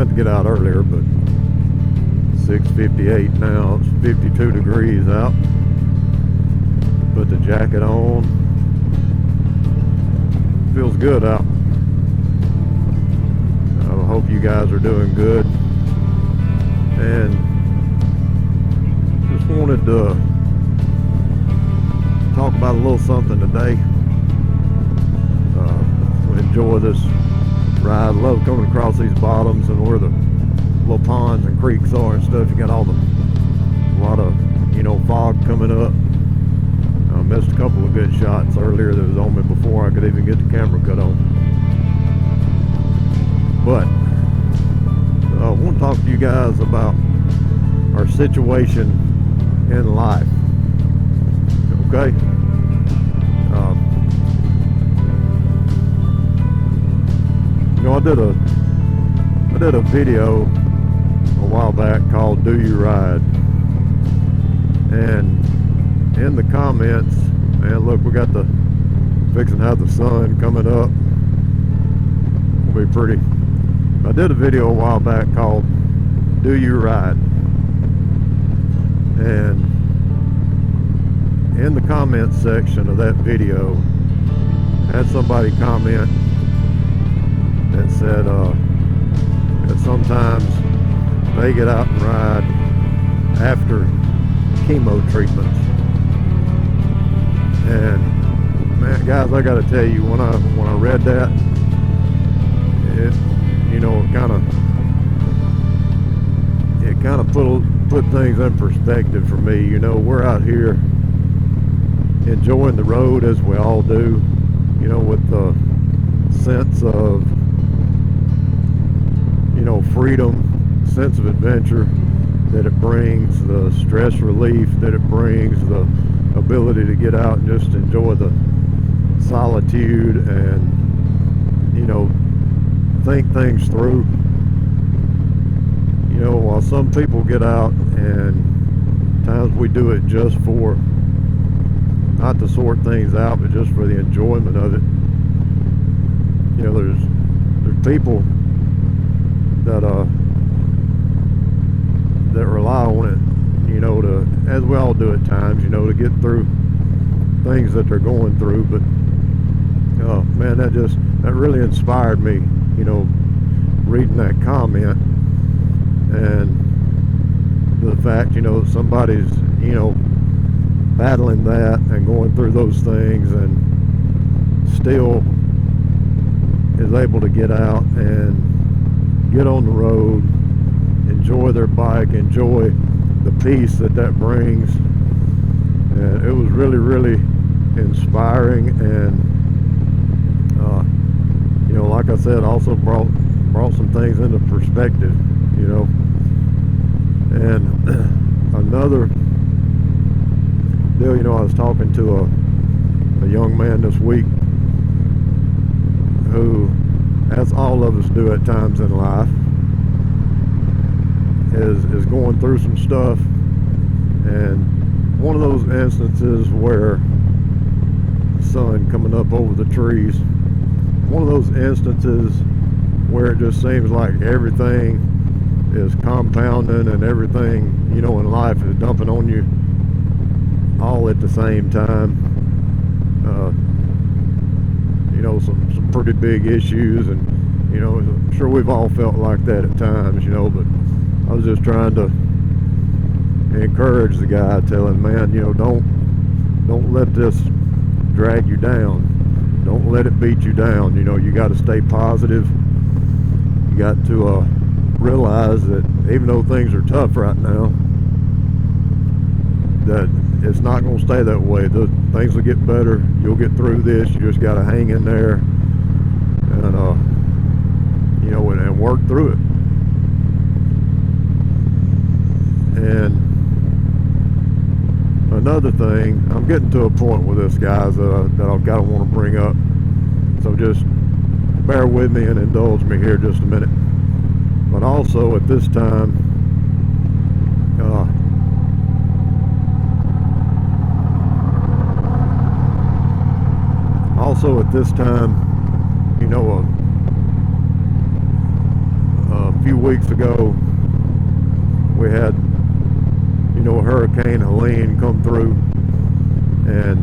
meant to get out earlier, but 6:58 now. It's 52 degrees out. Put the jacket on. Feels good out. I hope you guys are doing good. And just wanted to talk about a little something today. Enjoy this ride. Love coming across these bottoms and where the little ponds and creeks are and stuff. You got a lot of fog coming up. I missed a couple of good shots earlier that was on me before I could even get the camera cut on. But I want to talk to you guys about our situation in life. Okay? I did a video a while back called "Do You Ride?" And in the comments, man, look, we got the fixing to have the sun coming up. It'll be pretty. I did a video a while back called "Do You Ride?" And in the comments section of that video, I had somebody comment that said that sometimes they get out and ride after chemo treatments. And man, guys, I gotta tell you, when I read that, it kind of put things in perspective for me. We're out here enjoying the road as we all do, with the sense of freedom, sense of adventure that it brings, the stress relief that it brings, the ability to get out and just enjoy the solitude and think things through. While some people get out and times we do it just for, not to sort things out, but just for the enjoyment of it. There's people that rely on it, to, as we all do at times, to get through things that they're going through. But man, that really inspired me, reading that comment, and the fact, somebody's, battling that and going through those things and still is able to get out and get on the road, enjoy their bike, enjoy the peace that brings. And it was really, really inspiring, and like I said, also brought some things into perspective. And another deal, I was talking to a young man this week who, as all of us do at times in life, is going through some stuff. And one of those instances where the sun coming up over the trees, one of those instances where it just seems like everything is compounding and everything, in life is dumping on you all at the same time. Some pretty big issues, and I'm sure we've all felt like that at times, but I was just trying to encourage the guy, telling, man, don't let this drag you down. Don't let it beat you down. You got to stay positive. You got to realize that even though things are tough right now, that it's not going to stay that way. Things will get better. You'll get through this. You just got to hang in there and work through it. And another thing, I'm getting to a point with this, guys, that I've got to want to bring up. So just bear with me and indulge me here just a minute. But also at this time, few weeks ago, we had, Hurricane Helene come through, and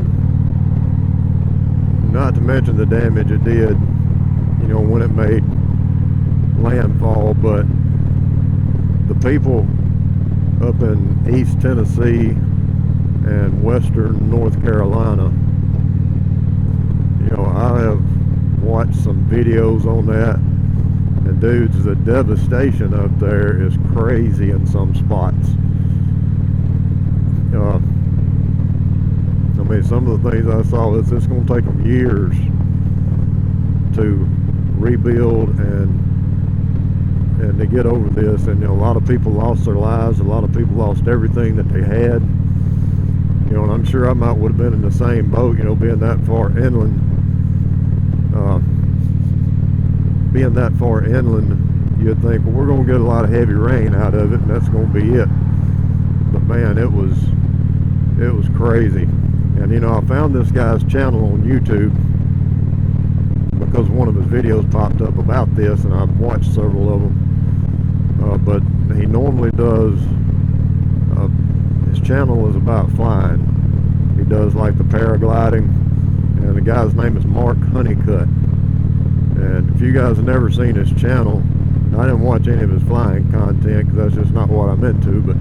not to mention the damage it did, when it made landfall, but the people up in East Tennessee and Western North Carolina, I have watched some videos on that, and dudes, the devastation up there is crazy in some spots. Some of the things I saw is it's going to take them years to rebuild and to get over this. And a lot of people lost their lives. A lot of people lost everything that they had. And I'm sure I would have been in the same boat. Being that far inland. You'd think, well, we're going to get a lot of heavy rain out of it, and that's going to be it. But man, it was crazy. And I found this guy's channel on YouTube because one of his videos popped up about this, and I've watched several of them. But he normally does, his channel is about flying. He does like the paragliding, and the guy's name is Mark Honeycutt. And if you guys have never seen his channel, I didn't watch any of his flying content because that's just not what I'm into, but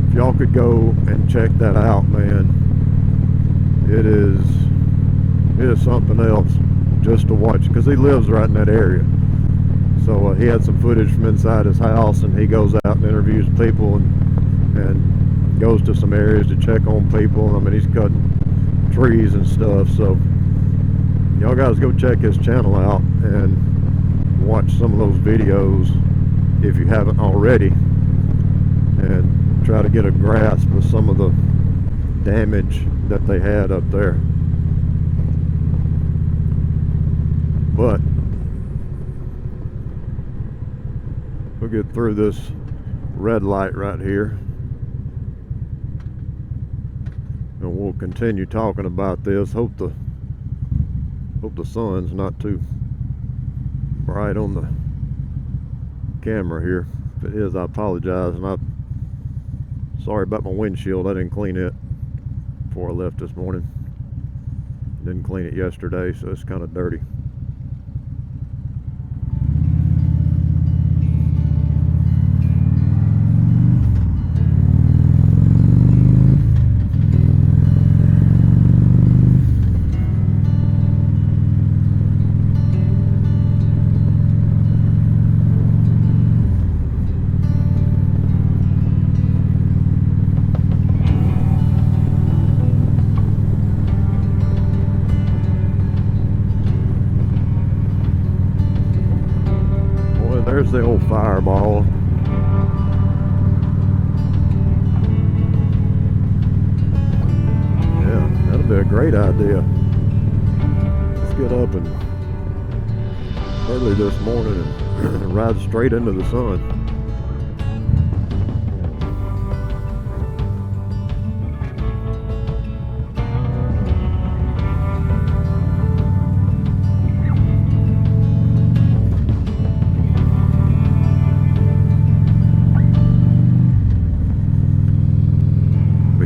if y'all could go and check that out, man, it is something else just to watch, because he lives right in that area. So he had some footage from inside his house, and he goes out and interviews people and goes to some areas to check on people. He's cutting trees and stuff. So y'all guys go check his channel out and watch some of those videos if you haven't already, and try to get a grasp of some of the damage that they had up there. But we'll get through this red light right here, and we'll continue talking about this. Hope the sun's not too bright on the camera here. If it is, I apologize, and I'm sorry about my windshield. I didn't clean it before I left this morning. Didn't clean it yesterday, so it's kind of dirty. There's the old fireball. Yeah, that'll be a great idea. Let's get up and early this morning and ride straight into the sun.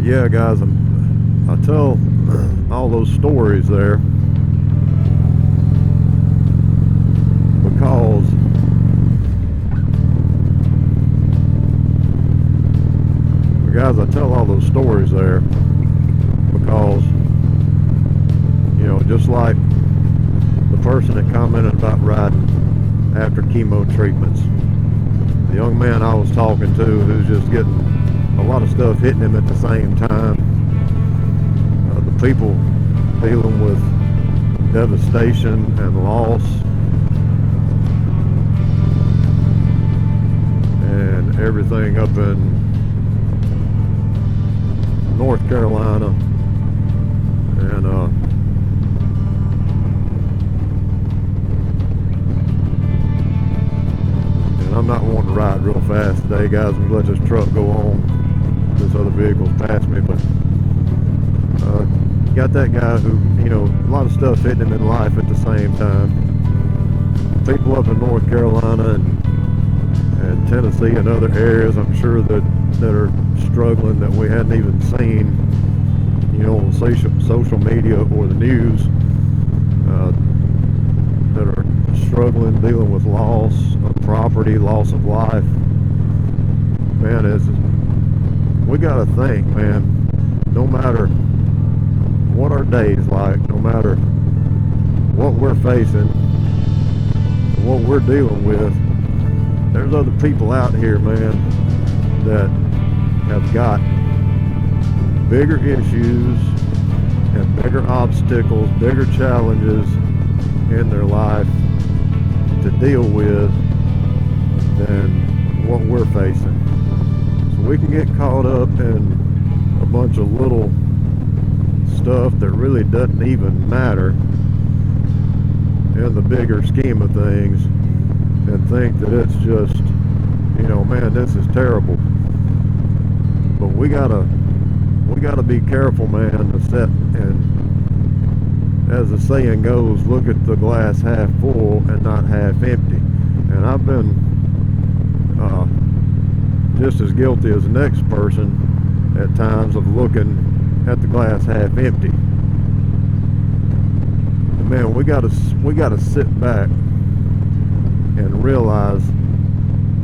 Yeah, guys, I tell all those stories there because just like the person that commented about riding after chemo treatments, the young man I was talking to who's just getting a lot of stuff hitting him at the same time. The people dealing with devastation and loss, and everything up in North Carolina, and I'm not wanting to ride real fast today, guys. I'm gonna let this truck go on. This other vehicle's past me, but got that guy who, a lot of stuff hitting him in life at the same time. people up in North Carolina and Tennessee and other areas, I'm sure that are struggling that we hadn't even seen, you know, on social media or the news, that are struggling, dealing with loss of property, loss of life. Man, we got to think, man, no matter what our day's like, no matter what we're facing, what we're dealing with, there's other people out here, man, that have got bigger issues and bigger obstacles, bigger challenges in their life to deal with than what we're facing. So we can get caught up in a bunch of little stuff that really doesn't even matter in the bigger scheme of things and think that it's just, you know, man, this is terrible. But we gotta be careful, man, to set, and as the saying goes, look at the glass half full and not half empty. And I've been just as guilty as the next person at times of looking at the glass half empty. And man, we gotta sit back and realize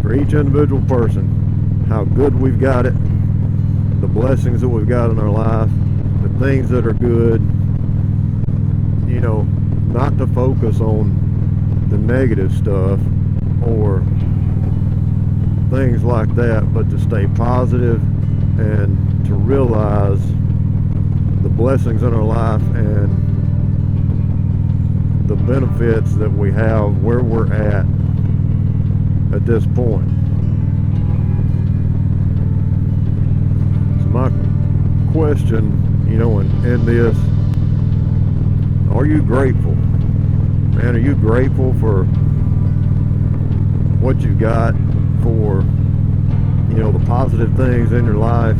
for each individual person how good we've got it, the blessings that we've got in our life, the things that are good, you know, not to focus on the negative stuff or things like that, but to stay positive and to realize the blessings in our life and the benefits that we have where we're at this point. So my question, you know, in this, are you grateful? Man, are you grateful for what you got, for, you know, the positive things in your life,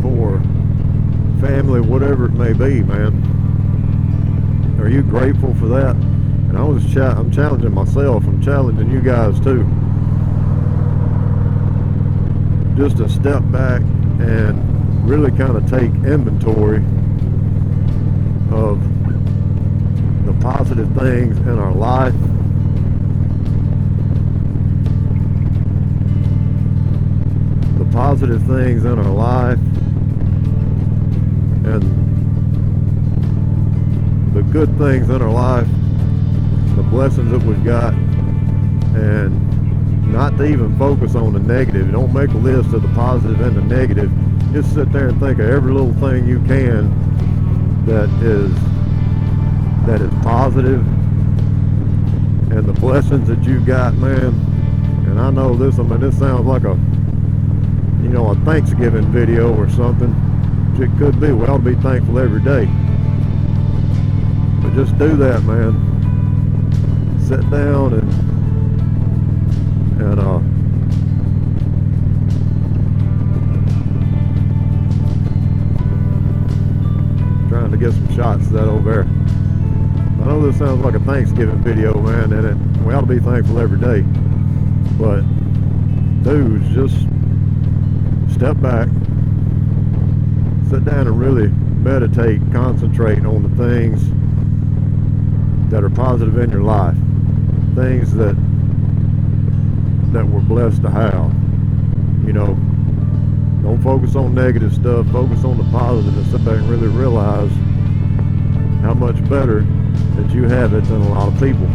for family, whatever it may be, man? Are you grateful for that? And I'm challenging myself, I'm challenging you guys too, just to step back and really kind of take inventory of the positive things in our life, and the good things in our life, the blessings that we've got, and not to even focus on the negative. Don't make a list of the positive and the negative. Just sit there and think of every little thing you can that is positive, and the blessings that you got, man. And I know this, I mean, this sounds like a, you know, a Thanksgiving video or something. It could be. We ought to be thankful every day. But just do that, man. Sit down and trying to get some shots of that over there. I know this sounds like a Thanksgiving video, man, and we ought to be thankful every day. But dudes, just step back, sit down and really meditate, concentrate on the things that are positive in your life, things that we're blessed to have. You know, don't focus on negative stuff, focus on the positive, and sit back and really realize how much better that you have it than a lot of people.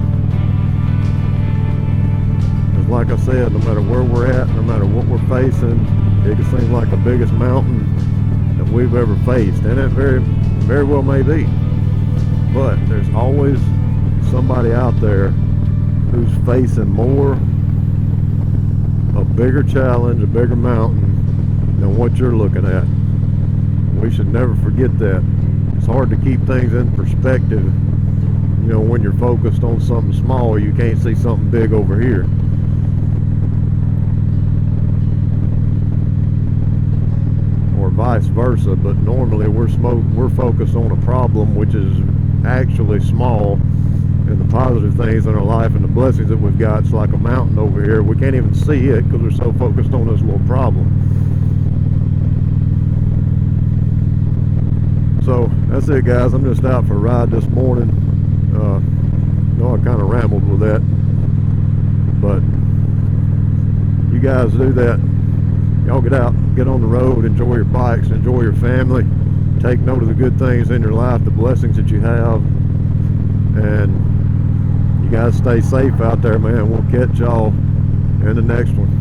Because like I said, no matter where we're at, no matter what we're facing, it can seem like the biggest mountain that we've ever faced, and it very, very well may be. But there's always somebody out there who's facing more, a bigger challenge, a bigger mountain than what you're looking at. We should never forget that. It's hard to keep things in perspective. You know, when you're focused on something small, you can't see something big over here. Or vice versa, but normally we're focused on a problem which is actually small, and the positive things in our life and the blessings that we've got. It's like a mountain over here. We can't even see it because we're so focused on this little problem. So that's it, guys. I'm just out for a ride this morning. I kind of rambled with that, but you guys do that. Y'all get out, get on the road, enjoy your bikes, enjoy your family, take note of the good things in your life, the blessings that you have, and you guys stay safe out there, man. We'll catch y'all in the next one.